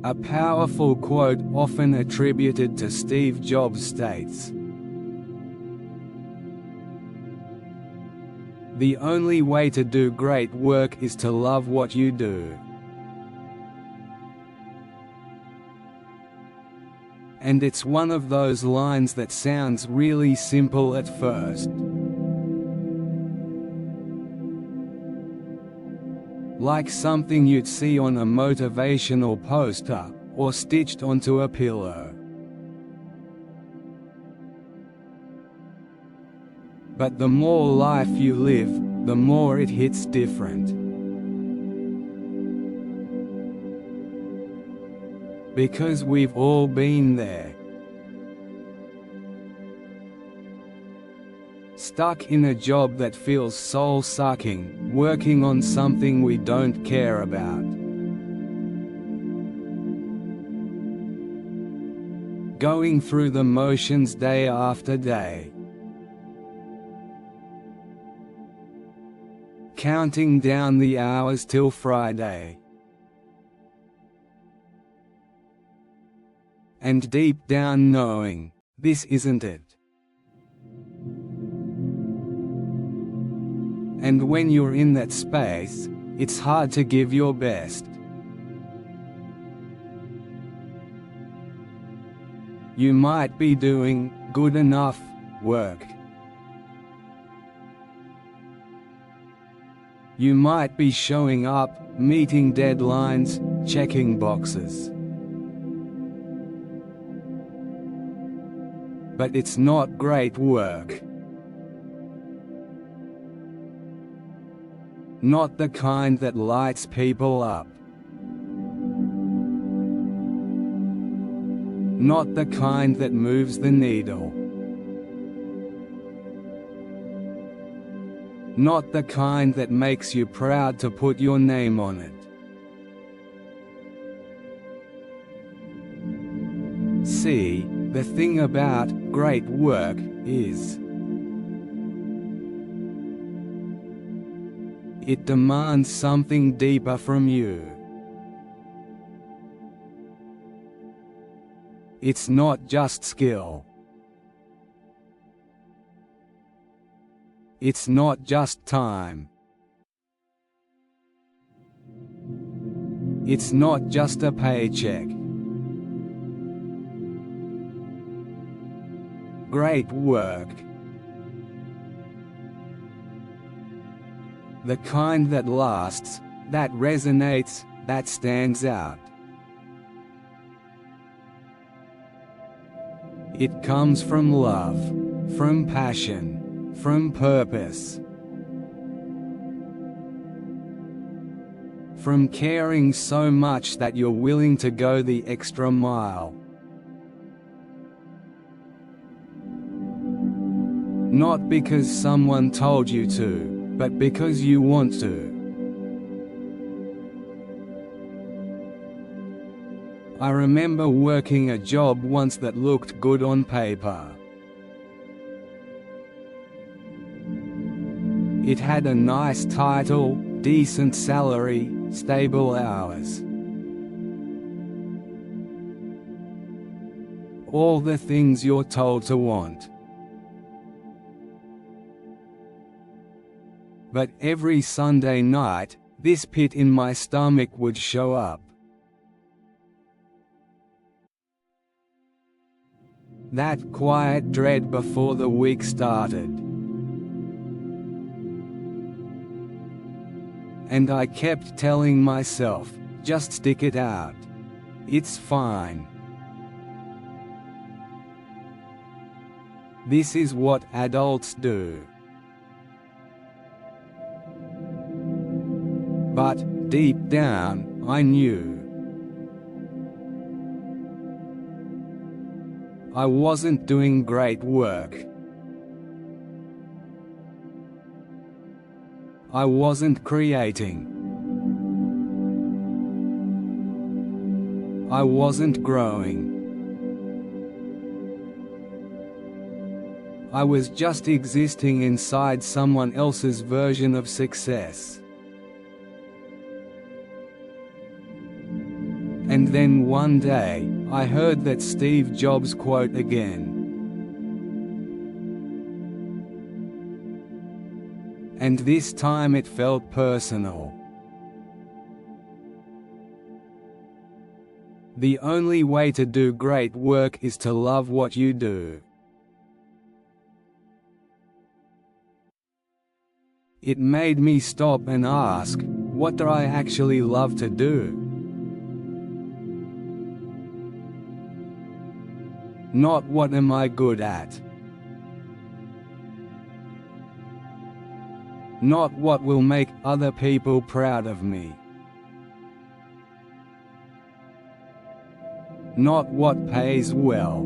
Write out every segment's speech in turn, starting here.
A powerful quote often attributed to Steve Jobs states, "The only way to do great work is to love what you do." And it's one of those lines that sounds really simple at first. Like something you'd see on a motivational poster, or stitched onto a pillow. But the more life you live, the more it hits different. Because we've all been there. Stuck in a job that feels soul-sucking, working on something we don't care about. Going through the motions day after day. Counting down the hours till Friday. And deep down knowing, this isn't it. And when you're in that space, it's hard to give your best. You might be doing good enough work. You might be showing up, meeting deadlines, checking boxes. But it's not great work. Not the kind that lights people up. Not the kind that moves the needle. Not the kind that makes you proud to put your name on it. See, the thing about great work is, it demands something deeper from you. It's not just skill. It's not just time. It's not just a paycheck. Great work. The kind that lasts, that resonates, that stands out. It comes from love, from passion, from purpose. From caring so much that you're willing to go the extra mile. Not because someone told you to, but because you want to. I remember working a job once that looked good on paper. It had a nice title, decent salary, stable hours. All the things you're told to want. But every Sunday night, this pit in my stomach would show up. That quiet dread before the week started. And I kept telling myself, just stick it out. It's fine. This is what adults do. But, deep down, I knew. I wasn't doing great work. I wasn't creating. I wasn't growing. I was just existing inside someone else's version of success. And then one day, I heard that Steve Jobs quote again. And this time it felt personal. The only way to do great work is to love what you do. It made me stop and ask, what do I actually love to do? Not what am I good at. Not what will make other people proud of me. Not what pays well.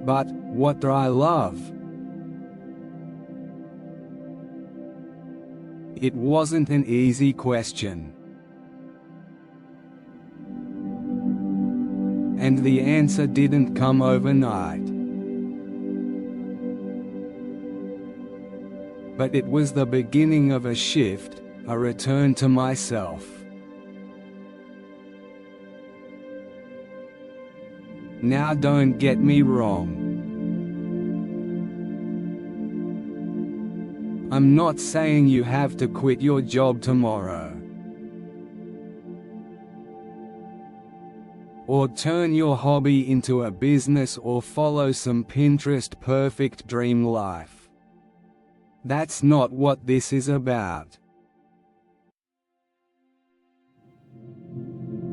But, what do I love? It wasn't an easy question. And the answer didn't come overnight. But it was the beginning of a shift, a return to myself. Now don't get me wrong. I'm not saying you have to quit your job tomorrow. Or turn your hobby into a business or follow some Pinterest perfect dream life. That's not what this is about.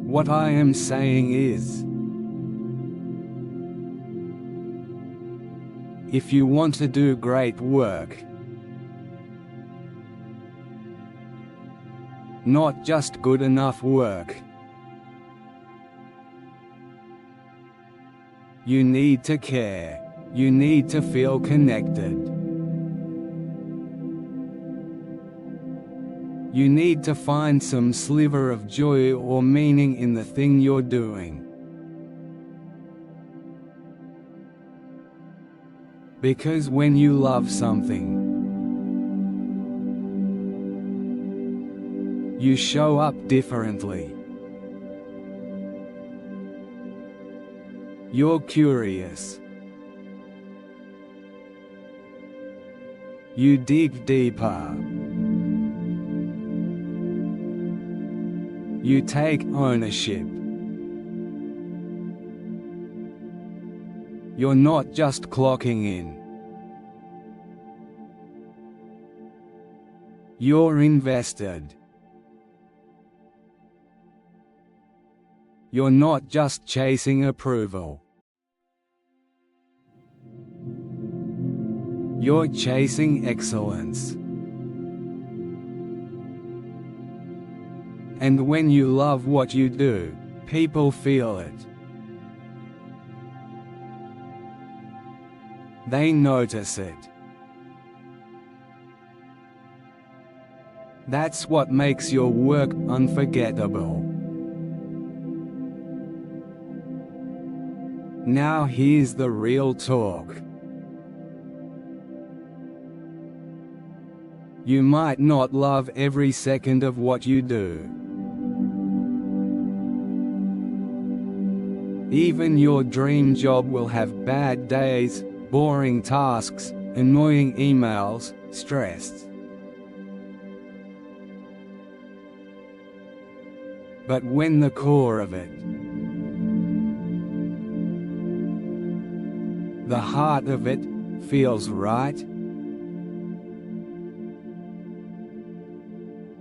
What I am saying is, if you want to do great work, not just good enough work, you need to care. You need to feel connected. You need to find some sliver of joy or meaning in the thing you're doing. Because when you love something, you show up differently. You're curious. You dig deeper. You take ownership. You're not just clocking in. You're invested. You're not just chasing approval. You're chasing excellence. And when you love what you do, people feel it. They notice it. That's what makes your work unforgettable. Now here's the real talk. You might not love every second of what you do. Even your dream job will have bad days, boring tasks, annoying emails, stress. But when the core of it, the heart of it, feels right,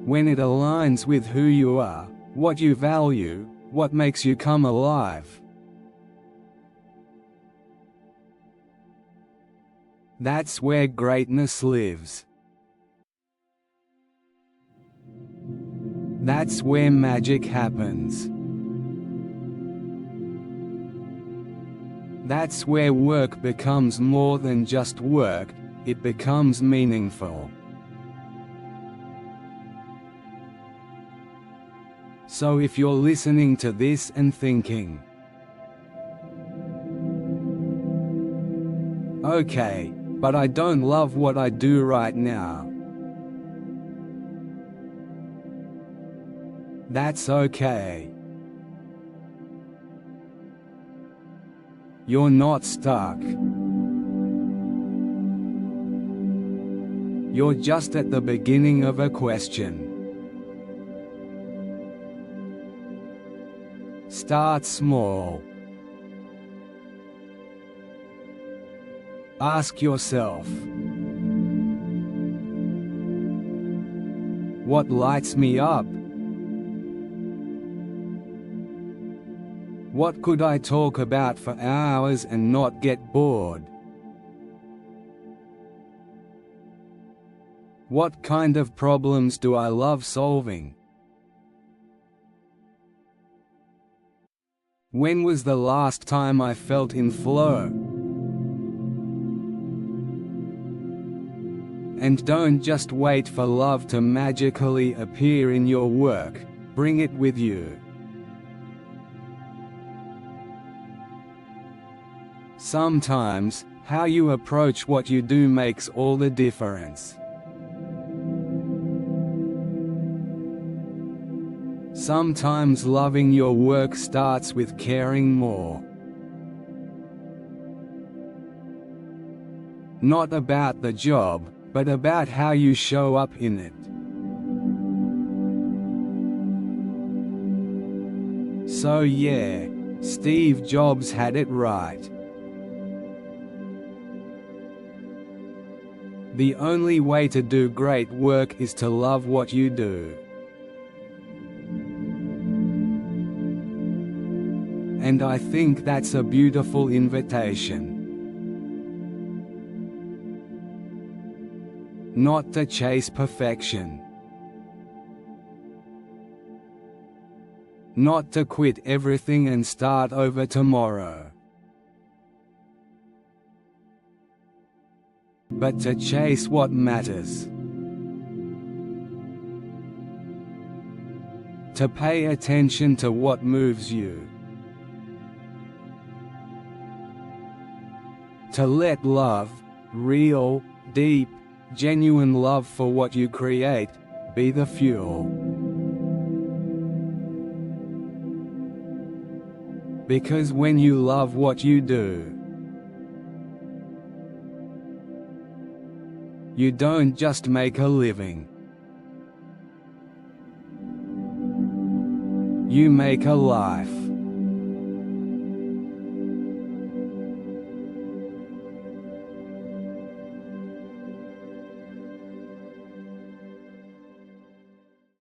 when it aligns with who you are, what you value, what makes you come alive, that's where greatness lives. That's where magic happens. That's where work becomes more than just work, it becomes meaningful. So if you're listening to this and thinking, okay, but I don't love what I do right now, That's okay. You're not stuck. You're just at the beginning of a question. Start small. Ask yourself, what lights me up? What could I talk about for hours and not get bored? What kind of problems do I love solving? When was the last time I felt in flow? And don't just wait for love to magically appear in your work, bring it with you. Sometimes, how you approach what you do makes all the difference. Sometimes loving your work starts with caring more. Not about the job, but about how you show up in it. So yeah, Steve Jobs had it right. The only way to do great work is to love what you do. And I think that's a beautiful invitation. Not to chase perfection. Not to quit everything and start over tomorrow. But to chase what matters. To pay attention to what moves you. To let love, real, deep, genuine love for what you create, be the fuel. Because when you love what you do, you don't just make a living. You make a life.